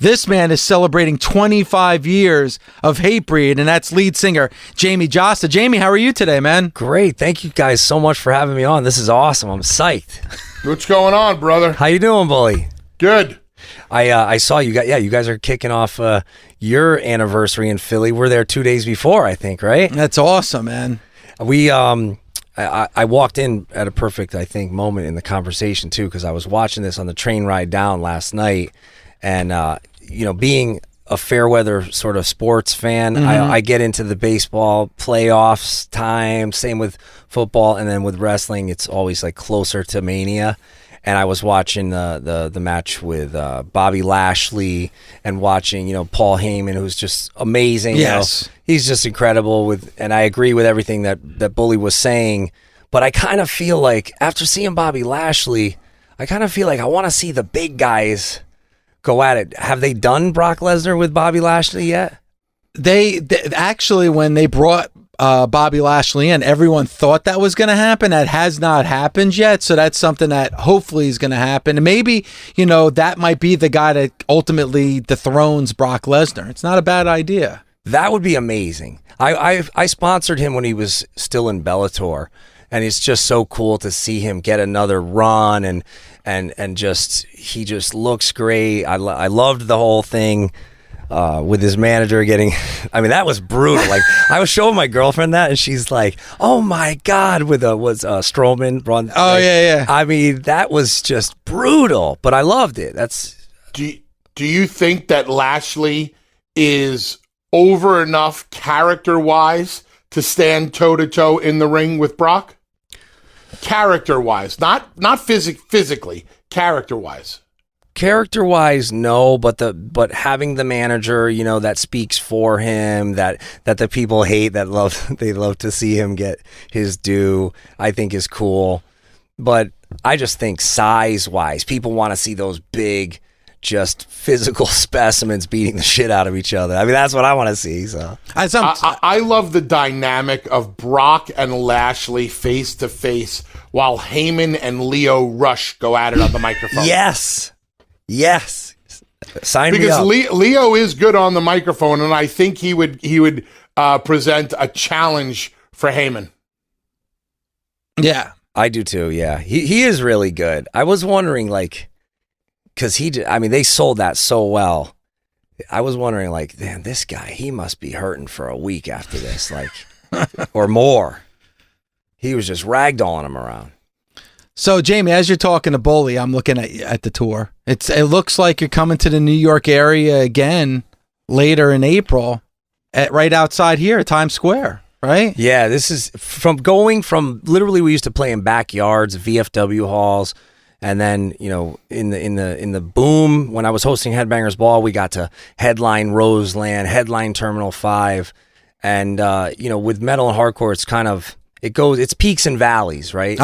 This man is celebrating 25 years of Hatebreed, and that's lead singer Jamey Jasta. Jamey, how are you today, man? Great. Thank you guys so much for having me on. This is awesome. I'm psyched. What's going on, brother? How you doing, Bully? Good. I saw you guys. Yeah, you guys are kicking off your anniversary in Philly. We're there 2 days before, I think, right? That's awesome, man. I walked in at a perfect, I think, moment in the conversation too, because I was watching this on the train ride down last night, and being a fair weather sort of sports fan, I get into the baseball playoffs time. Same with football, and then with wrestling, it's always like closer to Mania. And I was watching the match with Bobby Lashley and watching, Paul Heyman, who's just amazing. Yes. He's just incredible and I agree with everything that Bully was saying. But I kind of feel like after seeing Bobby Lashley, I kind of feel like I want to see the big guys go at it. Have they done Brock Lesnar with Bobby Lashley yet? They actually, when they brought Bobby Lashley in, everyone thought that was going to happen. That has not happened yet, so that's something that hopefully is going to happen. And maybe, that might be the guy that ultimately dethrones Brock Lesnar. It's not a bad idea. That would be amazing. I sponsored him when he was still in Bellator, and it's just so cool to see him get another run, and just he just looks great. I loved the whole thing. With his manager getting, that was brutal. Like, I was showing my girlfriend that, and she's like, "Oh my God!" Was Strowman run? Oh, like, yeah. That was just brutal, but I loved it. Do you think that Lashley is over enough character-wise to stand toe-to-toe in the ring with Brock? Character-wise, not physically, character-wise. Character-wise, no, but having the manager, that speaks for him, that the people hate, they love to see him get his due, I think is cool. But I just think size-wise, people want to see those big, just physical specimens beating the shit out of each other. That's what I want to see. So I love the dynamic of Brock and Lashley face to face while Heyman and Leo Rush go at it on the microphone. Yes. Sign me because up. Leo is good on the microphone, and I think he would present a challenge for Heyman. Yeah, I do too. Yeah, he is really good. I was wondering, because they sold that so well. I was wondering, damn, this guy, he must be hurting for a week after this, or more. He was just ragdolling him around. So, Jamey, as you're talking to Bully, I'm looking at the tour. It looks like you're coming to the New York area again later in April, right outside here at Times Square, right? Yeah, this is going from literally we used to play in backyards, VFW halls, and then in the boom when I was hosting Headbangers Ball, we got to headline Roseland, headline Terminal 5, and with metal and hardcore, it's kind of. It's peaks and valleys, right?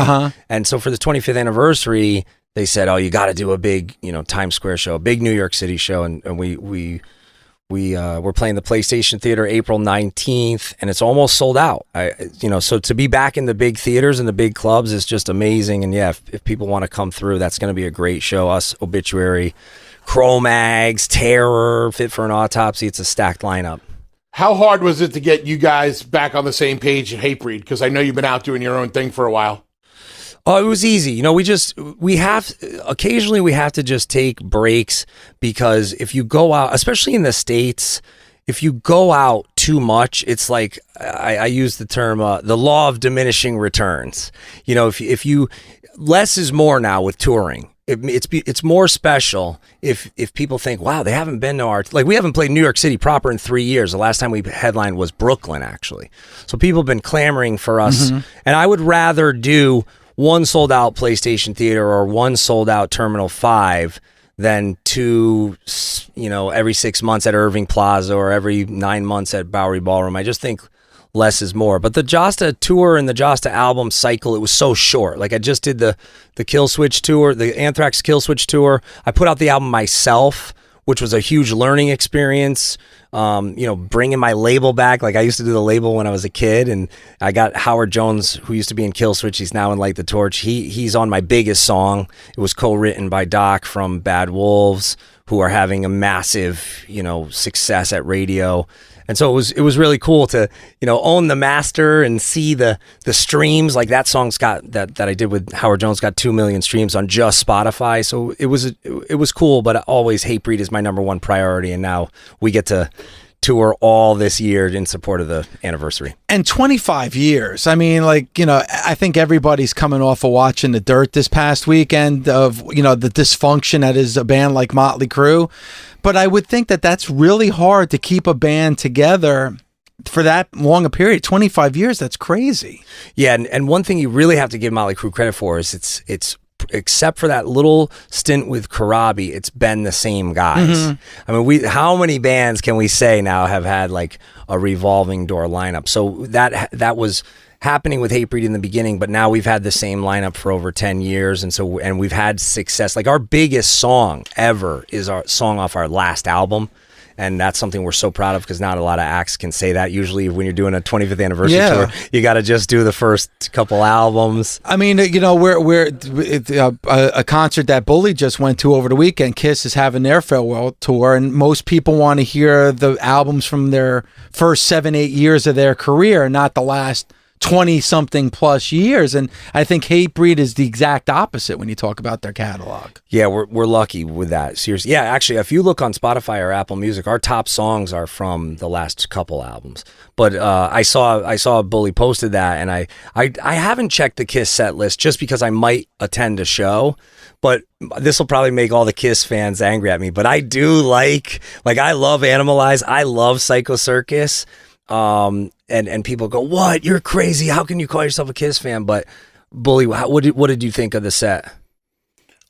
And so for the 25th anniversary, they said, "Oh, you got to do a big, Times Square show, a big New York City show." And we're playing the PlayStation Theater April 19th, and it's almost sold out. So to be back in the big theaters and the big clubs is just amazing. And yeah, if people want to come through, that's going to be a great show. Us, Obituary, Cro-Mags, Terror, Fit for an Autopsy. It's a stacked lineup. How hard was it to get you guys back on the same page at Hatebreed? Because I know you've been out doing your own thing for a while. Oh, it was easy. We have to just take breaks, because if you go out, especially in the States, if you go out too much, it's like, I use the term, the law of diminishing returns. If you, less is more now with touring. It's more special if people think, wow, they haven't been to we haven't played New York City proper in 3 years. The last time we headlined was Brooklyn, actually. So people have been clamoring for us, and I would rather do one sold out PlayStation Theater or one sold out Terminal 5 than two, every 6 months at Irving Plaza or every 9 months at Bowery Ballroom. I just think less is more. But the Jasta tour and the Jasta album cycle, it was so short. I just did the Killswitch tour, the Anthrax Killswitch tour. I put out the album myself, which was a huge learning experience. Bringing my label back. I used to do the label when I was a kid, and I got Howard Jones, who used to be in Killswitch. He's now in Light the Torch. He's on my biggest song. It was co-written by Doc from Bad Wolves, who are having a massive, success at radio. And so it was really cool to, own the master and see the streams. Like that song's got that I did with Howard Jones got 2 million streams on just Spotify. So it was cool, but always Hatebreed is my number one priority. And now we get to tour all this year in support of the anniversary. And 25 years. I mean, I think everybody's coming off of watching The Dirt this past weekend of, the dysfunction that is a band like Motley Crue. But I would think that that's really hard to keep a band together for that long a period. 25 years, that's crazy. Yeah, and one thing you really have to give Motley Crue credit for is it's except for that little stint with Karabi, it's been the same guys. Mm-hmm. I mean, how many bands can we say now have had like a revolving door lineup? So that was happening with Hatebreed in the beginning, but now we've had the same lineup for over 10 years, and we've had success. Like our biggest song ever is our song off our last album. And that's something we're so proud of because not a lot of acts can say that. Usually when you're doing a 25th anniversary tour, you got to just do the first couple albums. I mean, we're a concert that Bully just went to over the weekend. Kiss is having their farewell tour, and most people want to hear the albums from their first 7-8 years of their career, not the last 20-something plus years. And I think Hatebreed is the exact opposite when you talk about their catalog. Yeah, we're lucky with that. Seriously. Yeah, actually, if you look on Spotify or Apple Music, our top songs are from the last couple albums. But I saw Bully posted that, and I haven't checked the Kiss set list just because I might attend a show. But this will probably make all the Kiss fans angry at me. But I do like I love Animalize. I love Psycho Circus. And people go, what? You're crazy. How can you call yourself a Kiss fan? But Bully, what did you think of the set?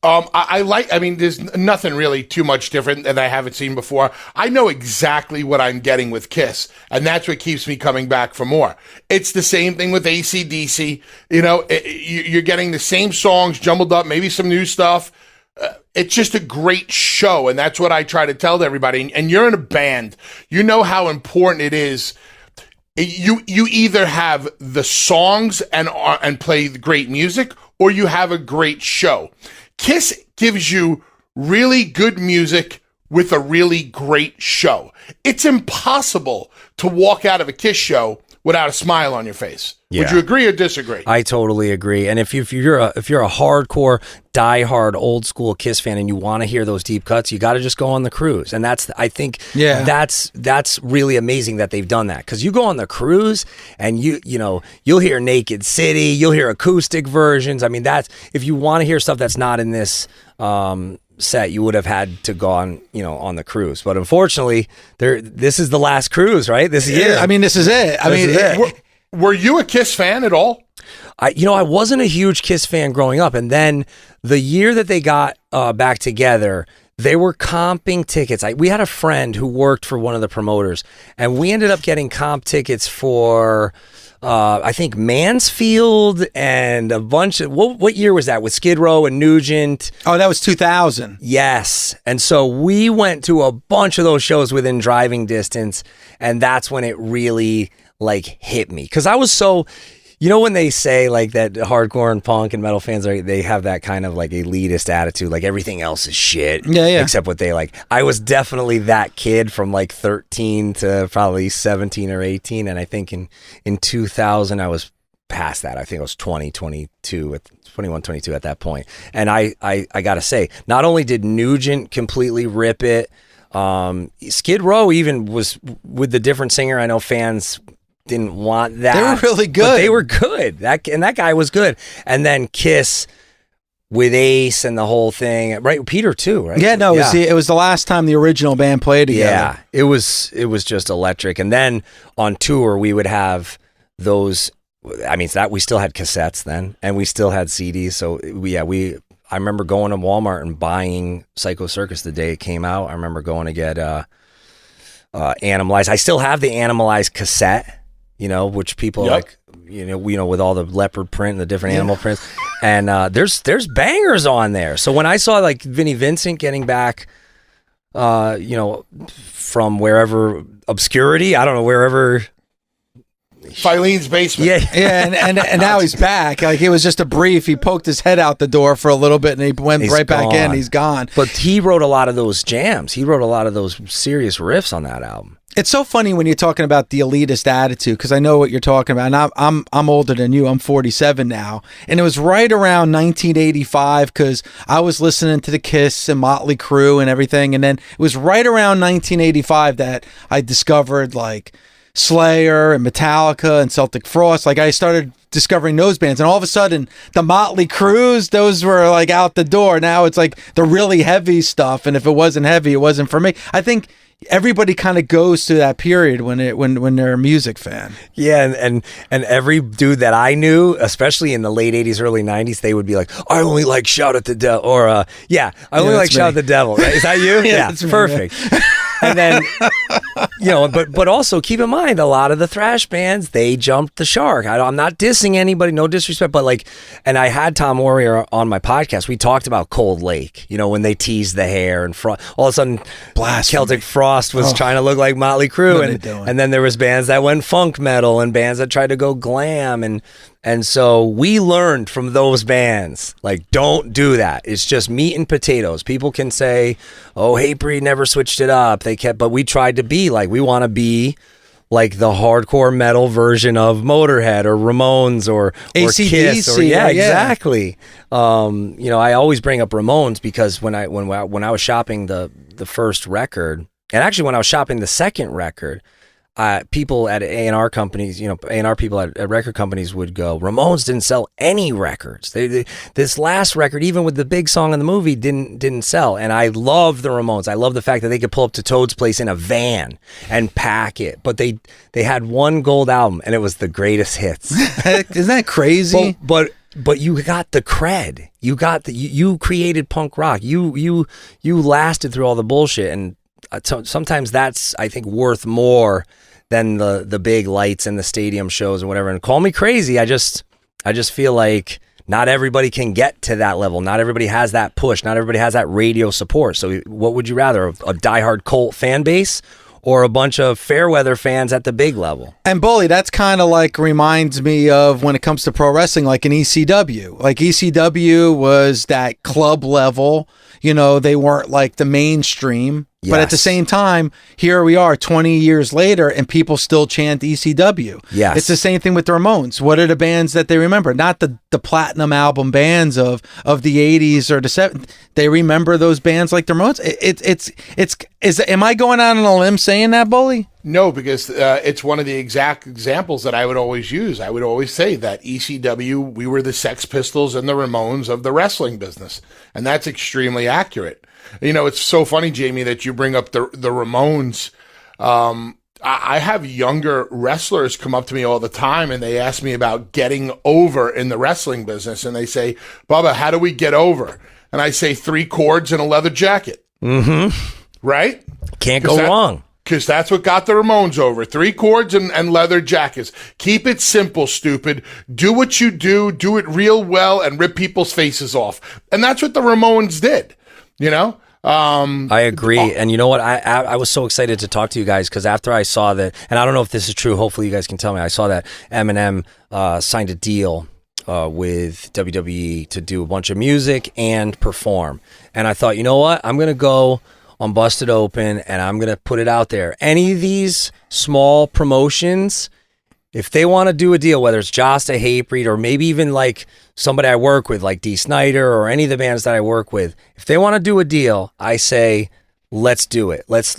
There's nothing really too much different that I haven't seen before. I know exactly what I'm getting with Kiss, and that's what keeps me coming back for more. It's the same thing with AC/DC. You're getting the same songs jumbled up, maybe some new stuff. It's just a great show, and that's what I try to tell to everybody. And you're in a band. You know how important it is. You either have the songs and play great music, or you have a great show. Kiss gives you really good music with a really great show. It's impossible to walk out of a Kiss show without a smile on your face. Yeah. Would you agree or disagree? I totally agree. And if you're a hardcore, diehard, old school Kiss fan, and you want to hear those deep cuts, you got to just go on the cruise. And that's really amazing that they've done that, because you go on the cruise and you'll hear Naked City, you'll hear acoustic versions. I mean, if you want to hear stuff that's not in this set, you would have had to go on the cruise. But unfortunately, this is the last cruise, right? This year. I mean, this is it. Were you a Kiss fan at all? I wasn't a huge Kiss fan growing up, and then the year that they got back together, they were comping tickets. We had a friend who worked for one of the promoters, and we ended up getting comp tickets for I think Mansfield and a bunch of what year was that with Skid Row and Nugent? Oh, that was 2000. Yes. And so we went to a bunch of those shows within driving distance, and that's when it really hit me, because I was so, when they say that hardcore and punk and metal fans they have that kind of elitist attitude, everything else is shit, except what they like. I was definitely that kid from 13 to probably 17 or 18, and I think in 2000 I was past that. I think I was 21, 22 at that point. And I gotta say, not only did Nugent completely rip it, Skid Row even was with the different singer. I know fans didn't want that. They were really good. But they were good. That guy was good. And then Kiss with Ace and the whole thing, right? Peter too, right? Yeah, no, it was the last time the original band played together. Yeah, it was just electric. And then on tour, we would have those. I mean, we still had cassettes then, and we still had CDs. So I remember going to Walmart and buying Psycho Circus the day it came out. I remember going to get Animalize. I still have the Animalize cassette. Which people with all the leopard print and the different animal prints. And there's bangers on there. So when I saw Vinnie Vincent getting back, from wherever obscurity, I don't know, wherever Filene's basement. Yeah, and now he's back. Like, it was just a brief. He poked his head out the door for a little bit, and he went right back in. He's gone. But he wrote a lot of those jams. He wrote a lot of those serious riffs on that album. It's so funny when you're talking about the elitist attitude, because I know what you're talking about. And I'm older than you. I'm 47 now, and it was right around 1985 because I was listening to the Kiss and Motley Crue and everything, and then it was right around 1985 that I discovered like Slayer and Metallica and Celtic Frost. Like, I started discovering those bands, and all of a sudden the Motley Crues, those were like out the door. Now it's like the really heavy stuff, and if it wasn't heavy, it wasn't for me. I think everybody kind of goes through that period when they're a music fan. Yeah, and every dude that I knew, especially in the late 80s, early 90s, they would be like, I only like Shout at the Devil, or I only like Shout at the Devil. Right? Is that you? Yeah, that's me, perfect. Yeah. And then, but also keep in mind, a lot of the thrash bands, they jumped the shark. I'm not dissing anybody, no disrespect, but like, and I had Tom Warrior on my podcast. We talked about Cold Lake, when they teased the hair and all of a sudden Celtic Frost was trying to look like Motley Crue. And then there was bands that went funk metal and bands that tried to go glam. And so we learned from those bands, like, don't do that. It's just meat and potatoes. People can say, oh, Hatebreed never switched it up. But we tried to be like, we want to be like the hardcore metal version of Motorhead or Ramones or Kiss. Exactly. I always bring up Ramones because when I was shopping the first record, and actually when I was shopping the second record, people at A&R companies, A&R people at record companies would go, Ramones didn't sell any records. This last record, even with the big song in the movie, didn't sell. And I love the Ramones. I love the fact that they could pull up to Toad's place in a van and pack it. But they had one gold album, and it was the greatest hits. Isn't that crazy? But you got the cred. You created punk rock. You lasted through all the bullshit, and sometimes that's, I think, worth more than the big lights and the stadium shows and whatever. And call me crazy, I just feel like not everybody can get to that level. Not everybody has that push. Not everybody has that radio support. So what would you rather, a diehard cult fan base or a bunch of fair weather fans at the big level? And Bully, that's kind of like reminds me of when it comes to pro wrestling, like in ECW. Like, ECW was that club level, they weren't like the mainstream. Yes. But at the same time, here we are 20 years later, and people still chant ECW. Yes. It's the same thing with the Ramones. What are the bands that they remember? Not the platinum album bands of the 80s or the 70s. They remember those bands like the Ramones. Am I going out on a limb saying that, Bully? No, because it's one of the exact examples that I would always use. I would always say that ECW, we were the Sex Pistols and the Ramones of the wrestling business. And that's extremely accurate. It's so funny, Jamie, that you bring up the Ramones. I have younger wrestlers come up to me all the time, and they ask me about getting over in the wrestling business. And they say, Bubba, how do we get over? And I say 3 chords and a leather jacket. Mm-hmm. Right? Can't go wrong. Because that's what got the Ramones over. 3 chords and leather jackets. Keep it simple, stupid. Do what you do it real well, and rip people's faces off. And that's what the Ramones did. I agree. And you know what? I was so excited to talk to you guys because after I saw that, and I don't know if this is true, hopefully you guys can tell me, I saw that Eminem signed a deal with WWE to do a bunch of music and perform. And I thought, you know what? I'm going to go on Busted Open and I'm going to put it out there. Any of these small promotions, if they want to do a deal, whether it's Jasta, Hatebreed, or maybe even like somebody I work with, like Dee Snider, or any of the bands that I work with, if they want to do a deal, I say, let's do it. Let's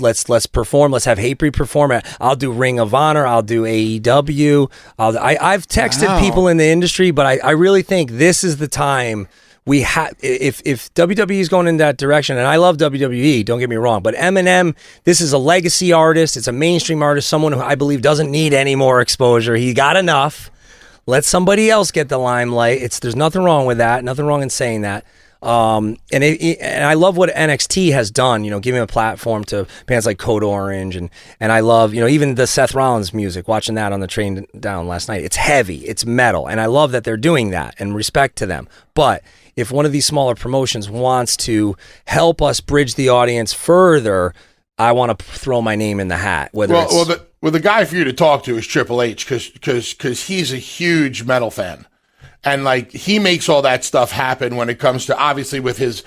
perform. Let's have Hatebreed perform it. I'll do Ring of Honor. I'll do AEW. I've texted people in the industry, but I really think this is the time. We have, if WWE is going in that direction, and I love WWE, don't get me wrong, but Eminem, this is a legacy artist. It's a mainstream artist, someone who I believe doesn't need any more exposure. He got enough. Let somebody else get the limelight. There's nothing wrong with that. Nothing wrong in saying that. And I love what NXT has done, giving a platform to bands like Code Orange, and I love, even the Seth Rollins music, watching that on the train down last night. It's heavy, it's metal, and I love that they're doing that, and respect to them. But if one of these smaller promotions wants to help us bridge the audience further, I want to throw my name in the hat. The guy for you to talk to is Triple H because he's a huge metal fan. And like he makes all that stuff happen when it comes to obviously with his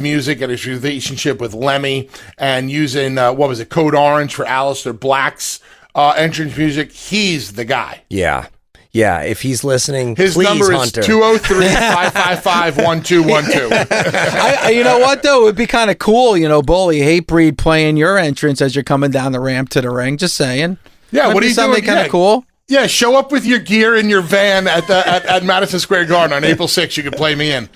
music and his relationship with Lemmy and using Code Orange for Aleister Black's entrance music. He's the guy. Yeah. If he's listening, his please, number is Hunter. 203-555-1212. You know what though? It'd be kind of cool, Bully Hatebreed playing your entrance as you're coming down the ramp to the ring. Just saying. Yeah, what are you doing? Something kind of cool. Yeah, show up with your gear in your van at Madison Square Garden on April 6th. You can play me in.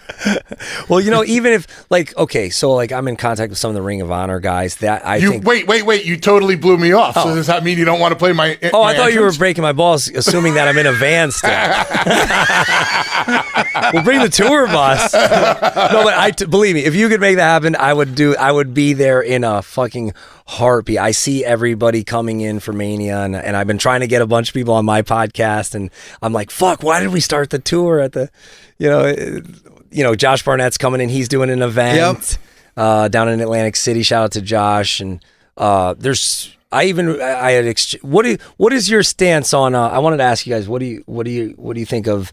Well, even if I'm in contact with some of the Ring of Honor guys that I think. Wait! You totally blew me off. So does that mean you don't want to play my? I thought you were breaking my balls, assuming that I'm in a van still. We'll bring the tour bus. No, but believe me, if you could make that happen, I would be there in a fucking heartbeat. I see everybody coming in for Mania, and I've been trying to get a bunch of people on my podcast, and I'm like, fuck, why did we start the tour at the, Josh Barnett's coming in, he's doing an event down in Atlantic City. Shout out to Josh. And what is your stance on? I wanted to ask you guys, what do you think of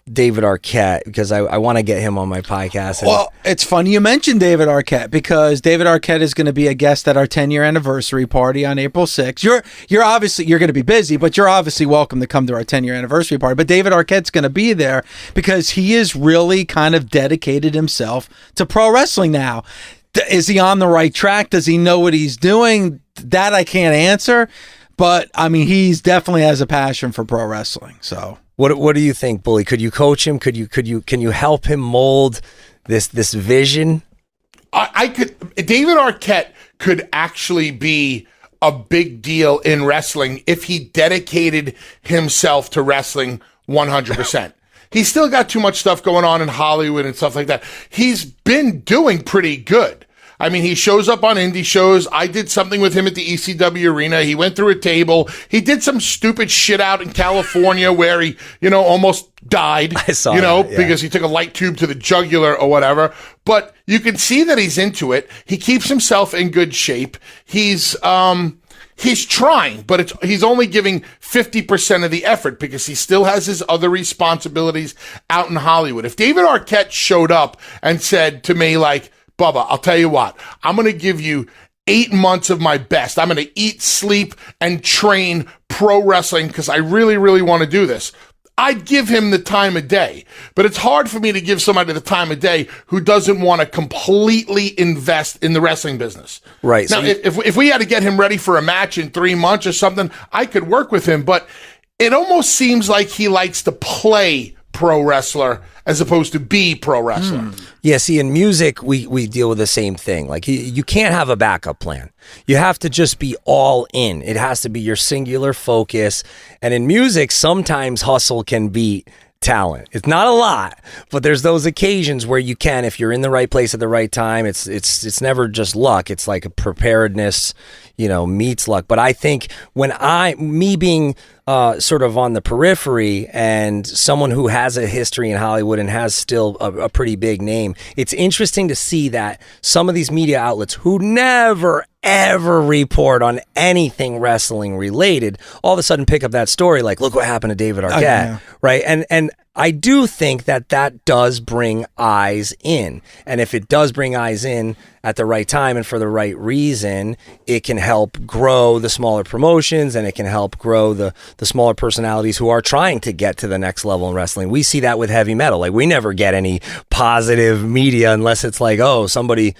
David Arquette, because I want to get him on my podcast. Well, it's funny you mentioned David Arquette, because David Arquette is going to be a guest at our 10-year anniversary party on April 6th. You're obviously going to be busy, but you're obviously welcome to come to our 10-year anniversary party. But David Arquette's going to be there because he is really kind of dedicated himself to pro wrestling now. Is he on the right track? Does he know what he's doing? That I can't answer, but I mean, he's definitely has a passion for pro wrestling. So. What do you think, Bully? Could you coach him? Can you help him mold this vision? I could. David Arquette could actually be a big deal in wrestling if he dedicated himself to wrestling 100%. He's still got too much stuff going on in Hollywood and stuff like that. He's been doing pretty good. I mean, he shows up on indie shows. I did something with him at the ECW arena. He went through a table. He did some stupid shit out in California where he, almost died. I saw because he took a light tube to the jugular or whatever. But you can see that he's into it. He keeps himself in good shape. He's trying, but he's only giving 50% of the effort because he still has his other responsibilities out in Hollywood. If David Arquette showed up and said to me, like, Bubba, I'll tell you what, I'm going to give you 8 months of my best. I'm going to eat, sleep, and train pro wrestling because I really, really want to do this. I'd give him the time of day, but it's hard for me to give somebody the time of day who doesn't want to completely invest in the wrestling business. Right. Now, if we had to get him ready for a match in 3 months or something, I could work with him, but it almost seems like he likes to play pro wrestler as opposed to be pro wrestler. Yeah, see, in music, we deal with the same thing. Like, you can't have a backup plan. You have to just be all in. It has to be your singular focus. And in music, sometimes hustle can beat talent. It's not a lot, but there's those occasions where you can, if you're in the right place at the right time. It's never just luck. It's like a preparedness, meets luck. But I think me being sort of on the periphery and someone who has a history in Hollywood and has still a pretty big name, it's interesting to see that some of these media outlets who never ever report on anything wrestling related all of a sudden pick up that story, like, look what happened to David Arquette, right? And I do think that does bring eyes in. And if it does bring eyes in at the right time and for the right reason, it can help grow the smaller promotions and it can help grow the smaller personalities who are trying to get to the next level in wrestling. We see that with heavy metal. Like, we never get any positive media unless it's like, oh, somebody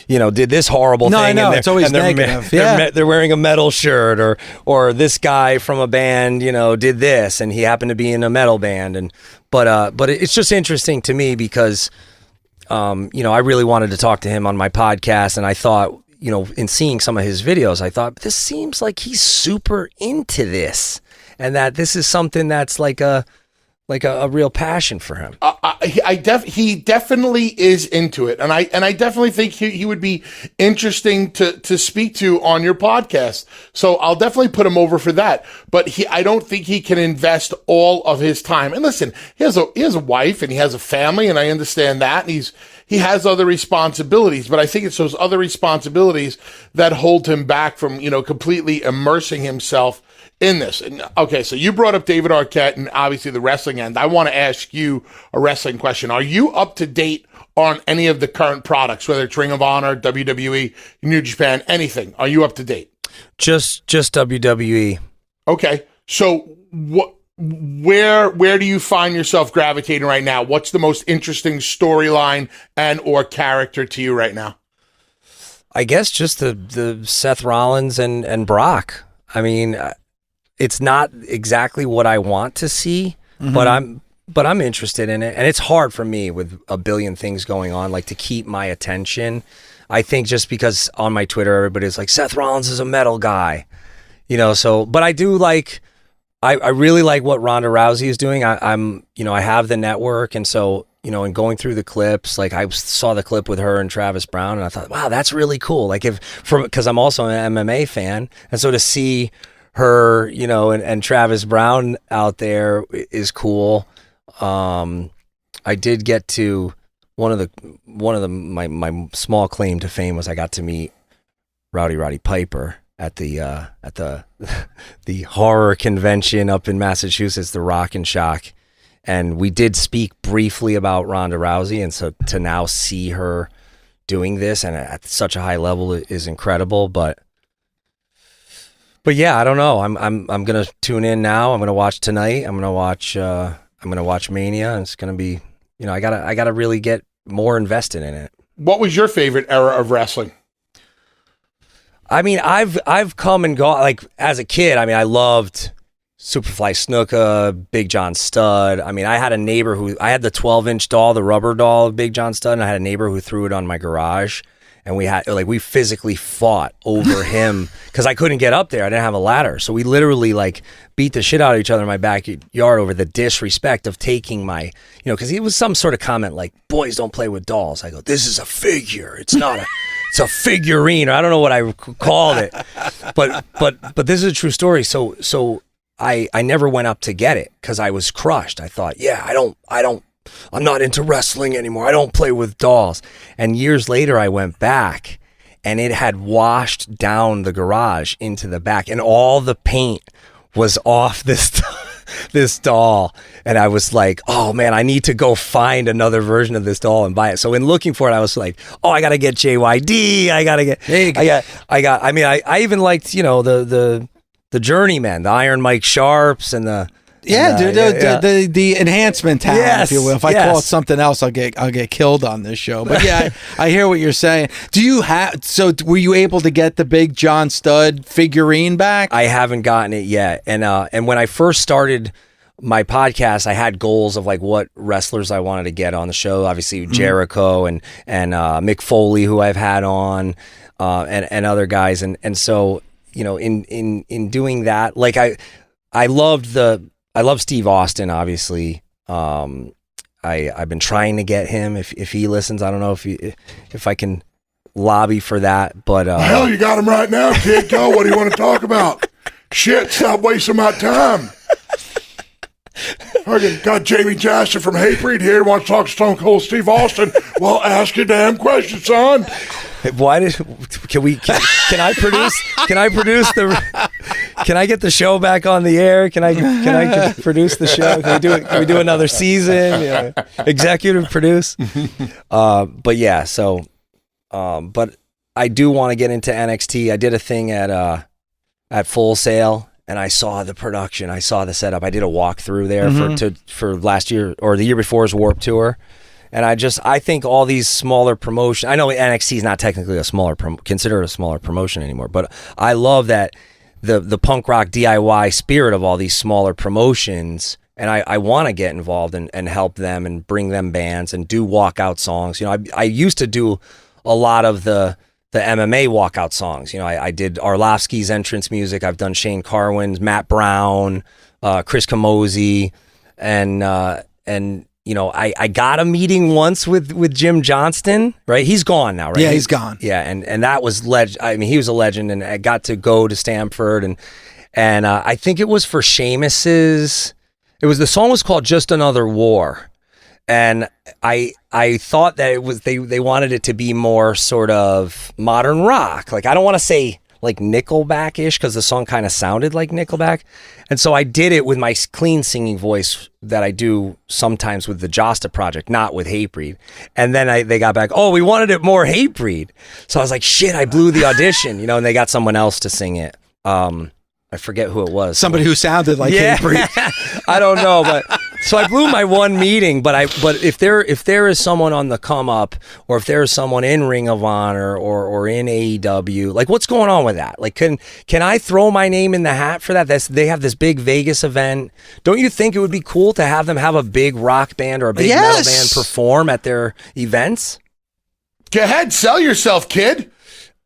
did this horrible thing. No, it's always negative. They're wearing a metal shirt, or this guy from a band, did this, and he happened to be in a metal band. But it's just interesting to me because, I really wanted to talk to him on my podcast, and I thought, in seeing some of his videos, I thought, this seems like he's super into this, and that this is something that's like a like a real passion for him. He definitely is into it, and I definitely think he would be interesting to speak to on your podcast. So I'll definitely put him over for that. But I don't think he can invest all of his time. And listen, he has a wife and he has a family, and I understand that. And he has other responsibilities, but I think it's those other responsibilities that hold him back from completely immersing himself in this. And okay, so you brought up David Arquette and obviously the wrestling end. I want to ask you a wrestling question. Are you up to date on any of the current products, whether it's Ring of Honor, WWE, New Japan, anything? Are you up to date? Just WWE. Okay. So where do you find yourself gravitating right now? What's the most interesting storyline and or character to you right now? I guess just the Seth Rollins and Brock. I mean, it's not exactly what I want to see, but I'm interested in it. And it's hard for me with a billion things going on, like to keep my attention. I think just because on my Twitter, everybody's like, Seth Rollins is a metal guy, so, but I do like, I really like what Ronda Rousey is doing. I have the network. And so, and going through the clips, like I saw the clip with her and Travis Brown and I thought, wow, that's really cool. Like because I'm also an MMA fan. And so to see her, and Travis Brown out there is cool. I did get to my small claim to fame was I got to meet Roddy Piper at the horror convention up in Massachusetts, the Rock and Shock. And we did speak briefly about Ronda Rousey. And so to now see her doing this and at such a high level is incredible. But yeah, I don't know. I'm gonna tune in now. I'm gonna watch tonight. I'm gonna watch Mania, and it's gonna be, I gotta really get more invested in it. What was your favorite era of wrestling? I mean, I've come and gone. Like as a kid, I mean, I loved Superfly Snuka, Big John Studd. I mean, I had a neighbor I had the 12-inch doll, the rubber doll of Big John Studd, and I had a neighbor who threw it on my garage. And we physically fought over him because I couldn't get up there. I didn't have a ladder. So we literally beat the shit out of each other in my backyard over the disrespect of taking my, because it was some sort of comment like, boys don't play with dolls. I go, this is a figure. It's not it's a figurine. Or I don't know what I called it. But this is a true story. So I never went up to get it because I was crushed. I thought, yeah, I'm not into wrestling anymore. I don't play with dolls. And years later, I went back and it had washed down the garage into the back and all the paint was off this doll. And I was like, oh man, I need to go find another version of this doll and buy it. So in looking for it, I was like, oh, I got to get JYD. I even liked, the Journeyman, the Iron Mike Sharps and the the enhancement talent, if you will. If I call it something else, I'll get killed on this show. But yeah, I hear what you're saying. Were you able to get the Big John Studd figurine back? I haven't gotten it yet. And when I first started my podcast, I had goals of what wrestlers I wanted to get on the show. Obviously Jericho and Mick Foley, who I've had on, and other guys. And so, in doing that, I love Steve Austin, obviously. I've been trying to get him. If he listens, I don't know if I can lobby for that. But hell, you got him right now, kid. Go. What do you want to talk about? Shit, stop wasting my time. I got Jamey Jasta from Hatebreed here. Wants to talk to Stone Cold Steve Austin. Well, ask your damn question, son. Can I get the show back on the air? Can I produce the show? Can we do another season? Yeah. Executive produce. But yeah, so but I do want to get into NXT. I did a thing at Full Sail and I saw the production. I saw the setup. I did a walkthrough there for last year or the year before's Warped Tour. And I think all these smaller promotions, I know NXT is not technically considered a smaller promotion anymore, but I love that the punk rock DIY spirit of all these smaller promotions, and I want to get involved and help them and bring them bands and do walkout songs. I used to do a lot of the MMA walkout songs. I did Arlovsky's entrance music. I've done Shane Carwin's, Matt Brown, Chris Camozzi. and you know, I got a meeting once with Jim Johnston, right? He's gone now, right? Yeah, he's gone. Yeah, and that was I mean, he was a legend, and I got to go to Stamford, and I think it was for Sheamus's. The song was called "Just Another War," and I thought that it was they wanted it to be more sort of modern rock. Like, I don't want to say like Nickelback-ish, because the song kind of sounded like Nickelback. And so I did it with my clean singing voice that I do sometimes with the Jasta project, not with Hatebreed. And then they got back, oh, we wanted it more Hatebreed. So I was like, shit, I blew the audition, you know, and they got someone else to sing it. I forget who it was. Somebody who sounded like Hatebreed. I don't know, but so I blew my one meeting. But if there is someone on the come up, or if there is someone in Ring of Honor or in AEW, like, what's going on with that? Like, can I throw my name in the hat for that? They have this big Vegas event. Don't you think it would be cool to have them have a big rock band or a big metal band perform at their events? Go ahead, sell yourself, kid.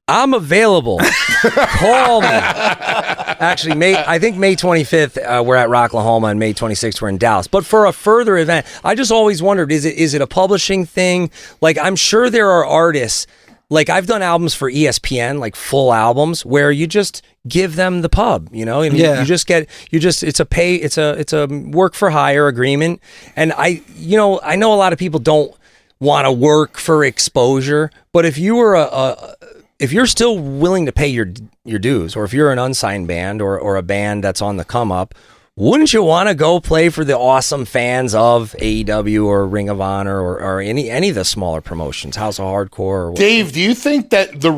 I'm available. Call me. Actually, I think May 25th, we're at Rocklahoma, and May 26th, we're in Dallas. But for a further event, I just always wondered, is it a publishing thing? Like, I'm sure there are artists, like, I've done albums for ESPN, like full albums, where you just give them the pub, you know? And it's a work for hire agreement. And I know a lot of people don't want to work for exposure, but if you were if you're still willing to pay your dues, or if you're an unsigned band or a band that's on the come up, wouldn't you want to go play for the awesome fans of AEW or Ring of Honor or any of the smaller promotions, House of Hardcore? Or what? Dave, do you think that the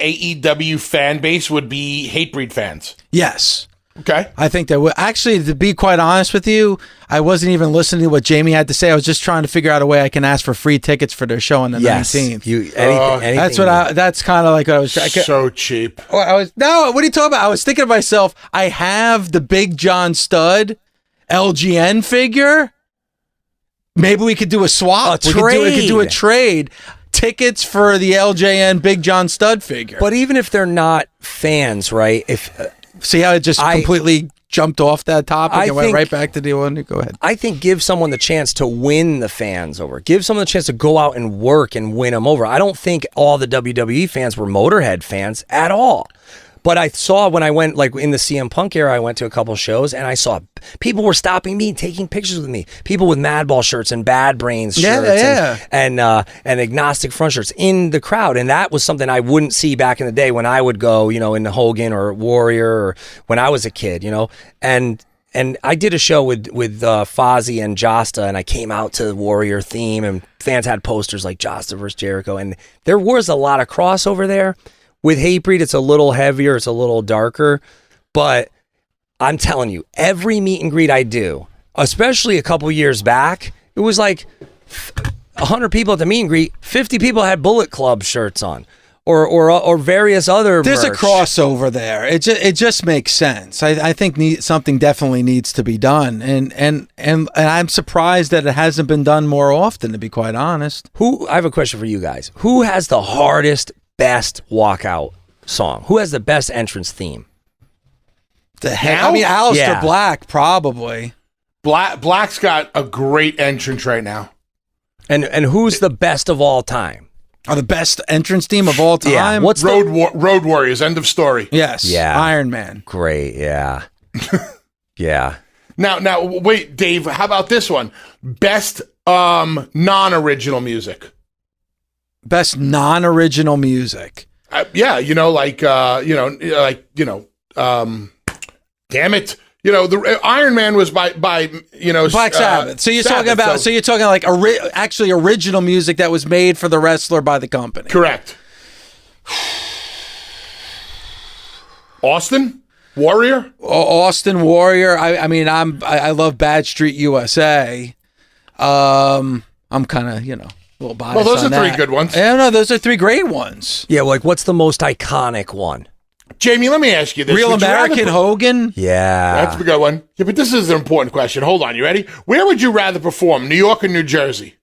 AEW fan base would be Hatebreed fans? Yes. Okay. I think that actually, to be quite honest with you, I wasn't even listening to what Jamey had to say. I was just trying to figure out a way I can ask for free tickets for their show on the 19th. Anything That's kind of like what I was trying. So cheap. What are you talking about? I was thinking to myself, I have the Big John Studd LGN figure. Maybe we could do a swap. We could do a trade. Tickets for the LJN Big John Studd figure. But even if they're not fans, right? See how it just completely jumped off that topic and went right back to the one? Go ahead. I think give someone the chance to win the fans over. Give someone the chance to go out and work and win them over. I don't think all the WWE fans were Motorhead fans at all. But I saw when I went, like in the CM Punk era, I went to a couple shows, and I saw people were stopping me, taking pictures with me. People with Madball shirts and Bad Brains shirts and Agnostic Front shirts in the crowd. And that was something I wouldn't see back in the day when I would go, you know, in the Hogan or Warrior, or when I was a kid, you know. And I did a show with Fozzy and Jasta, and I came out to the Warrior theme, and fans had posters like Jasta versus Jericho, and there was a lot of crossover there. With Hatebreed, it's a little heavier, it's a little darker, but I'm telling you, every meet and greet I do, especially a couple years back, it was like 100 people at the meet and greet, 50 people had Bullet Club shirts on, or various other There's merch. a crossover there. It just makes sense. I think something definitely needs to be done, and I'm surprised that it hasn't been done more often, to be quite honest. I have a question for you guys. Who has the best walkout song? Who has the best entrance theme? Aleister Black, probably. Black's got a great entrance right now. And who's the best of all time? The best entrance theme of all time? Yeah. What's Road Warriors, end of story. Yes. Yeah. Iron Man. Great, yeah. Yeah. Now, wait, Dave, how about this one? Best non-original music. Best non-original music. Damn it. You know, the Iron Man was by Black Sabbath. So you're talking about like actually original music that was made for the wrestler by the company. Correct. Austin Warrior. I love Bad Street USA. I'm kind of, a little biased. Well, those on are that. three good ones. I don't know. Those are three great ones. Yeah, like what's the most iconic one? Jamie, let me ask you this. Real American Hogan? Yeah. That's a good one. Yeah, but this is an important question. Hold on. You ready? Where would you rather perform, New York or New Jersey?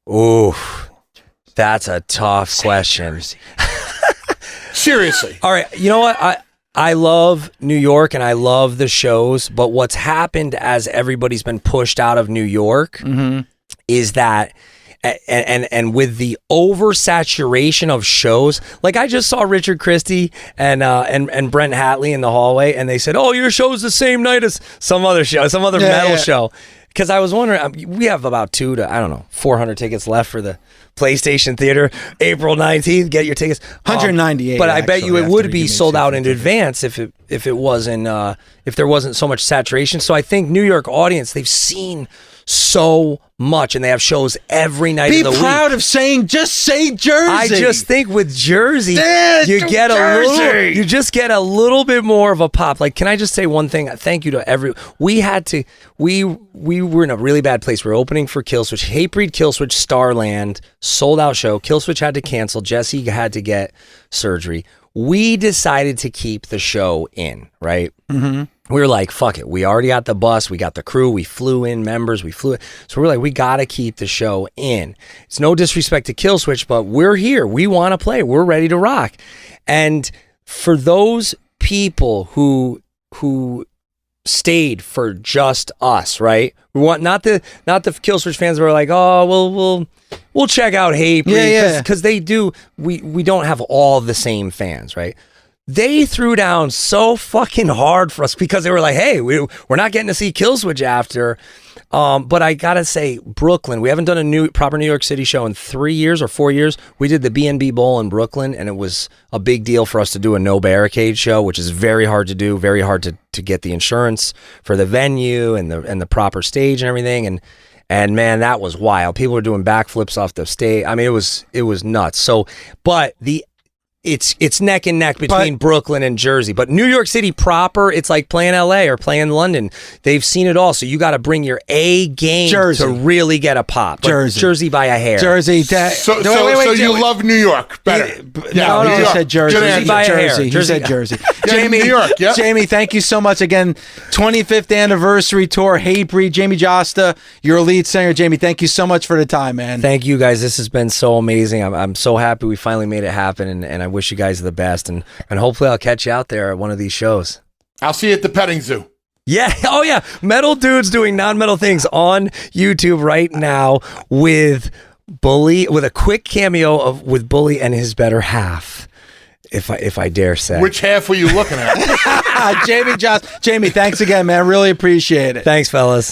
Ooh, that's a tough question. Seriously. All right. You know what? I love New York and I love the shows, but what's happened as everybody's been pushed out of New York is that, and with the oversaturation of shows, like I just saw Richard Christie and Brent Hatley in the hallway, and they said, "Oh, your show's the same night as some other show, some other metal show." Because I was wondering, we have about 400 tickets left for the PlayStation Theater, April 19th. Get your tickets. 198. But I bet you it would be sold out in advance if it wasn't if there wasn't so much saturation. So I think New York audience, they've seen so much, and they have shows every night of the week. Be proud of just say Jersey. I just think with Jersey, you just get a little bit more of a pop. Like, can I just say one thing? Thank you to we were in a really bad place. We were opening for Killswitch, Hatebreed, Killswitch, Starland, sold out show. Killswitch had to cancel. Jesse had to get surgery. We decided to keep the show in, right? Mm-hmm. We were like, fuck it. We already got the bus. We got the crew. We flew in members. So we're like, we got to keep the show in. It's no disrespect to Killswitch, but we're here. We want to play. We're ready to rock. And for those people who stayed for just us, right? We want not the Killswitch fans who are like, oh, we'll check out Hatebreed, because they do. We don't have all the same fans, right? They threw down so fucking hard for us because they were like, hey, we're not getting to see Killswitch after. But I gotta say, Brooklyn, we haven't done a proper New York City show in 3 years or 4 years. We did the B&B Bowl in Brooklyn, and it was a big deal for us to do a no barricade show, which is very hard to do, very hard to get the insurance for the venue and the proper stage and everything. And man, that was wild. People were doing backflips off the stage. I mean, it was nuts. So, but it's neck and neck between Brooklyn and Jersey. But New York City proper, it's like playing LA or playing London. They've seen it all. So you got to bring your A game to really get a pop. Jersey by a hair. Jersey. So you love New York better. No, he just said Jersey. Jersey by a hair. He said Jersey. Jamey, New York, yeah. Jamey, thank you so much again. 25th anniversary tour, Hatebreed, Jamey Jasta, your lead singer. Jamey, thank you so much for the time, man. Thank you, guys. This has been so amazing. I'm so happy we finally made it happen, and I wish you guys the best, and hopefully I'll catch you out there at one of these shows. I'll see you at the petting zoo. Yeah. Oh yeah. Metal dudes doing non-metal things on YouTube right now with Bully, with a quick cameo with Bully and his better half. If I dare say. Which half were you looking at? Jamey Jasta. Jamey, thanks again, man. Really appreciate it. Thanks, fellas.